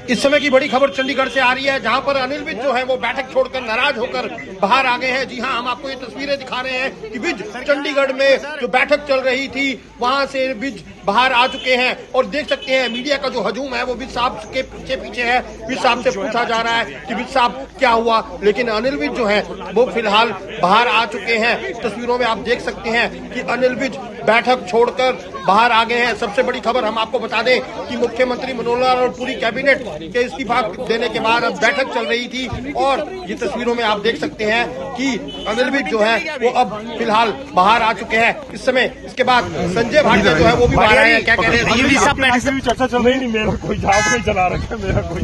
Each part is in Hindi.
इस समय की बड़ी खबर चंडीगढ़ से आ रही है, जहां पर अनिल विज जो है वो बैठक छोड़कर नाराज होकर बाहर आ गए हैं। जी हां, हम आपको ये तस्वीरें दिखा रहे हैं कि विज चंडीगढ़ में जो बैठक चल रही थी वहां से विज बाहर आ चुके हैं और देख सकते हैं मीडिया का जो हजूम है वो विज साहब के पीछे है। विज साहब से पूछा जा रहा है कि विज साहब क्या हुआ, लेकिन अनिल विज जो है वो फिलहाल बाहर आ चुके हैं। तस्वीरों में आप देख सकते हैं कि अनिल विज बैठक छोड़कर बाहर आ गए हैं। सबसे बड़ी खबर हम आपको बता दें कि मुख्यमंत्री मनोहर लाल और पूरी कैबिनेट के इस्तीफा देने के बाद अब बैठक चल रही थी और ये तस्वीरों में आप देख सकते हैं कि अनिल विज जो है वो अब फिलहाल बाहर आ चुके हैं इस समय। इसके बाद संजय भाटिया जो है वो भी बाहर आए हैं। क्या कह रहे हैं? चर्चा चल रही नहीं, मेरा कोई जहाज नहीं चला रखा मेरा कोई।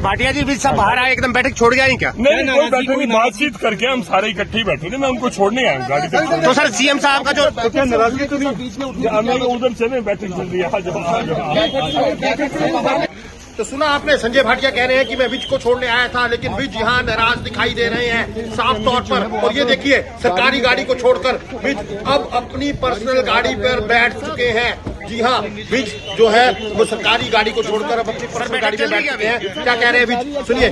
भाटिया जी विज साहब बाहर आए, एकदम बैठक छोड़ गए क्या? नहीं, कोई बैठक नहीं, बातचीत करके हम सारे इकट्ठे ही बैठे थे। मैं उनको छोड़ने आया हूँ गाड़ी से। तो सर सीएम साहब का जो क्या नाराजगी तो नहीं, उधर चले बैठक चल रही है। तो सुना आपने, संजय भाटिया कह रहे हैं कि मैं विज को छोड़ने आया था, लेकिन विज यहाँ नाराज दिखाई दे रहे हैं साफ तौर पर। और ये देखिए सरकारी गाड़ी को छोड़कर विज अब अपनी पर्सनल गाड़ी पर बैठ चुके हैं। जी हाँ, विज जो है वो सरकारी गाड़ी को छोड़कर अब अपनी पर्सनल गाड़ी में बैठ चुके हैं। क्या कह रहे हैं विज, सुनिए।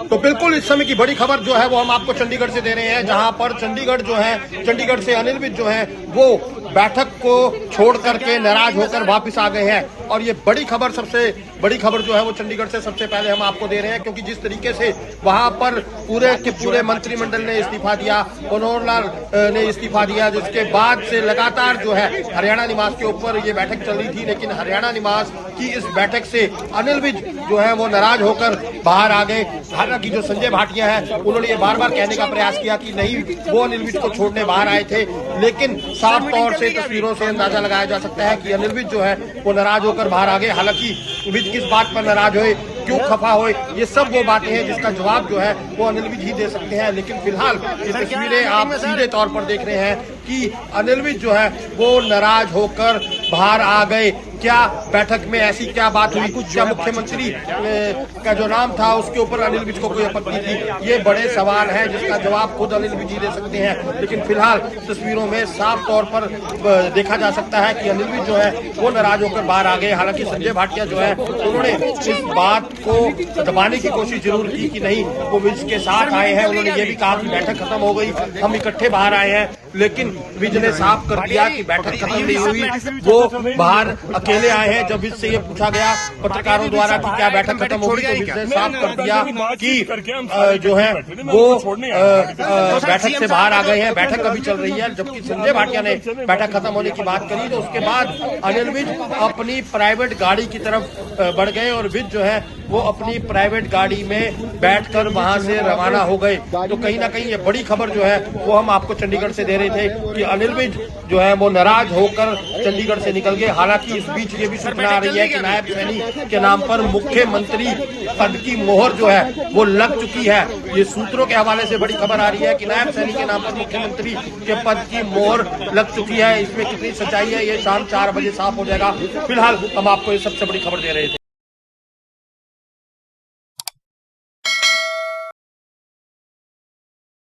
तो बिल्कुल इस समय की बड़ी खबर जो है वो हम आपको चंडीगढ़ से दे रहे हैं, जहां पर चंडीगढ़ से अनिल विज जो है वो बैठक को छोड़ करके नाराज होकर वापस आ गए हैं। और ये बड़ी खबर, सबसे बड़ी खबर जो है वो चंडीगढ़ से सबसे पहले हम आपको दे रहे हैं, क्योंकि जिस तरीके से वहां पर पूरे के पूरे मंत्रिमंडल ने इस्तीफा दिया, मनोहर लाल ने इस्तीफा दिया, जिसके बाद से लगातार जो है हरियाणा निवास के ऊपर ये बैठक चल रही थी। लेकिन हरियाणा निवास की इस बैठक से अनिल विज जो है वो नाराज होकर बाहर आ गए। हालांकि जो संजय भाटिया है उन्होंने ये बार बार कहने का प्रयास किया कि नहीं, वो अनिल विज को छोड़ने बाहर आए थे, लेकिन साफ तौर से तस्वीरों से अंदाजा लगाया जा सकता है कि अनिल विज जो है वो नाराज होकर बाहर आ गए। हालांकि विज किस बात पर नाराज हुए, क्यों खफा हुए, ये सब वो बातें हैं जिसका जवाब जो है वो अनिल विज ही दे सकते हैं। लेकिन फिलहाल ये तस्वीरें आप सीधे तौर पर देख रहे हैं कि अनिल विज जो है वो नाराज होकर बाहर आ गए। क्या बैठक में ऐसी क्या बात हुई, क्या मुख्यमंत्री का जो नाम था उसके ऊपर अनिल विज को कोई आपत्ति थी, ये बड़े सवाल हैं जिसका जवाब खुद अनिल विज ही दे सकते हैं। लेकिन फिलहाल तस्वीरों में साफ तौर पर देखा जा सकता है कि अनिल विज जो है वो नाराज होकर बाहर आ गए। हालांकि संजय भाटिया जो है उन्होंने इस बात को दबाने की कोशिश जरूर की कि नहीं, वो विज के साथ आए हैं। उन्होंने ये भी कहा कि बैठक खत्म हो गई, हम इकट्ठे बाहर आए हैं, लेकिन विज ने साफ कर दिया कि बैठक खत्म नहीं हुई, वो बाहर अकेले आए हैं। जब विज से ये पूछा गया पत्रकारों द्वारा कि क्या बैठक खत्म हो गई, तो विज ने साफ कर दिया कि जो है वो बैठक से बाहर आ गए हैं, बैठक अभी चल रही है। जबकि संजय भाटिया ने बैठक खत्म होने की बात करी, तो उसके बाद अनिल विज अपनी प्राइवेट गाड़ी की तरफ बढ़ गए और विज जो है वो अपनी प्राइवेट गाड़ी में बैठकर वहां से रवाना हो गए। तो कहीं ना कहीं ये बड़ी खबर जो है वो हम आपको चंडीगढ़ से दे रहे थे कि अनिल विज जो है वो नाराज होकर चंडीगढ़ से निकल गए। हालांकि इस बीच ये भी सूचना आ रही है कि नायब सैनी के नाम पर मुख्यमंत्री पद की मोहर जो है वो लग चुकी है। ये सूत्रों के हवाले से बड़ी खबर आ रही है कि नायब सैनी के नाम पर मुख्यमंत्री के पद की मोहर लग चुकी है। इसमें कितनी सच्चाई है ये शाम 4 बजे साफ हो जाएगा। फिलहाल हम आपको ये सबसे बड़ी खबर दे रहे थे।